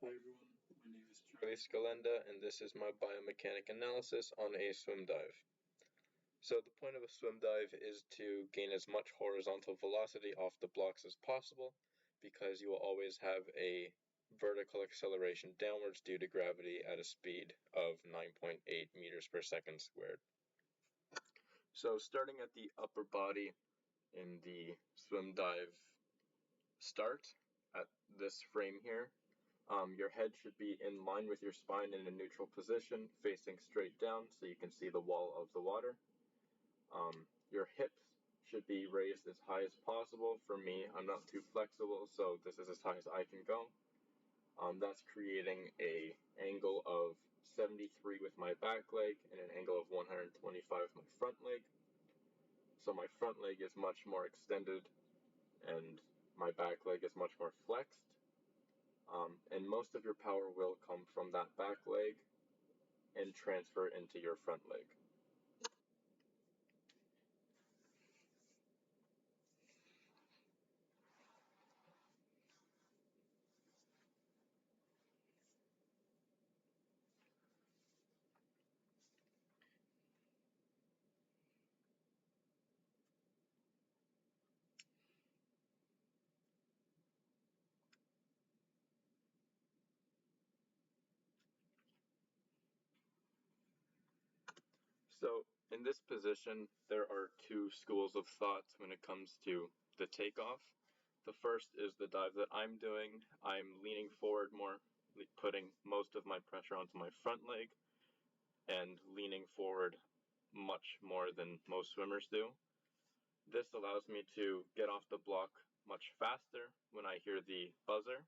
Hi everyone, my name is Charlie Scalenda and this is my biomechanic analysis on a swim dive. So the point of a swim dive is to gain as much horizontal velocity off the blocks as possible because you will always have a vertical acceleration downwards due to gravity at a speed of 9.8 meters per second squared. So starting at the upper body in the swim dive start at this frame here, your head should be in line with your spine in a neutral position, facing straight down so you can see the wall of the water. Your hips should be raised as high as possible. For me, I'm not too flexible, so this is as high as I can go. That's creating an angle of 73 with my back leg and an angle of 125 with my front leg. So my front leg is much more extended and my back leg is much more flexed. And most of your power will come from that back leg and transfer into your front leg. So in this position, there are two schools of thought when it comes to the takeoff. The first is the dive that I'm doing. I'm leaning forward more, putting most of my pressure onto my front leg and leaning forward much more than most swimmers do. This allows me to get off the block much faster when I hear the buzzer.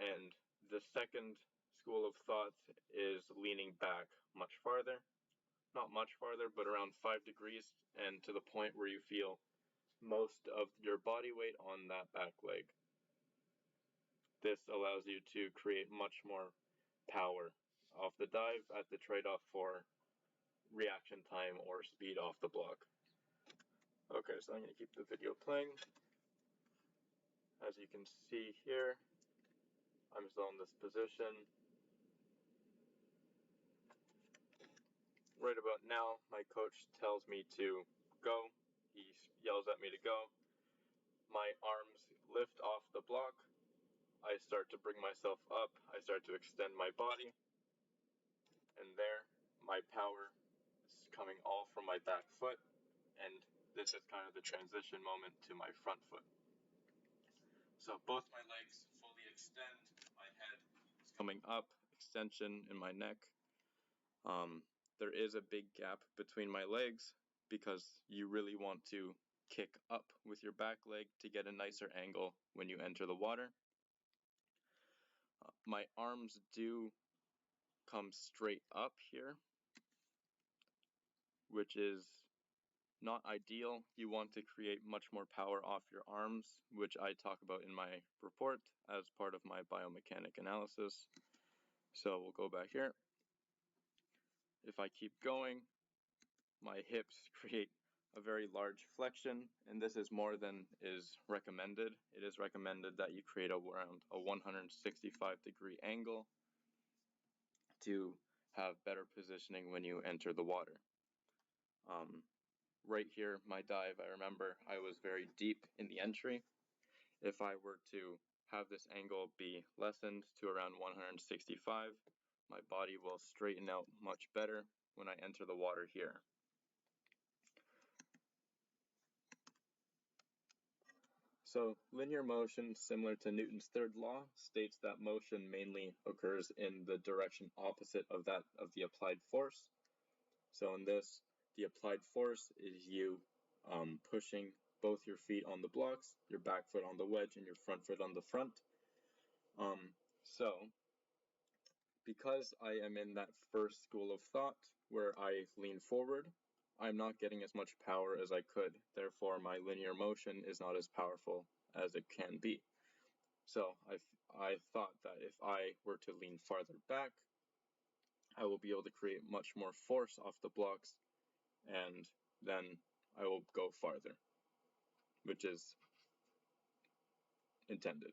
And the second school of thought is leaning back much farther. Not much farther, but around 5 degrees, and to the point where you feel most of your body weight on that back leg. This allows you to create much more power off the dive at the trade-off for reaction time or speed off the block. Okay, so I'm going to keep the video playing. As you can see here, I'm still in this position. Right about now, my coach tells me to go. He yells at me to go. My arms lift off the block. I start to bring myself up. I start to extend my body. And there, my power is coming all from my back foot. And this is kind of the transition moment to my front foot. So both my legs fully extend. My head is coming up, extension in my neck. There is a big gap between my legs because you really want to kick up with your back leg to get a nicer angle when you enter the water. My arms do come straight up here, which is not ideal. You want to create much more power off your arms, which I talk about in my report as part of my biomechanic analysis. So we'll go back here. If I keep going, my hips create a very large flexion, and this is more than is recommended. It is recommended that you create around a 165-degree angle to have better positioning when you enter the water. Right here, my dive, I remember I was very deep in the entry. If I were to have this angle be lessened to around 165, my body will straighten out much better when I enter the water here. So linear motion, similar to Newton's third law, states that motion mainly occurs in the direction opposite of that of the applied force. So in this, the applied force is you pushing both your feet on the blocks, your back foot on the wedge, and your front foot on the front. So because I am in that first school of thought where I lean forward, I'm not getting as much power as I could. Therefore, my linear motion is not as powerful as it can be. So I thought that if I were to lean farther back, I will be able to create much more force off the blocks, and then I will go farther, which is intended.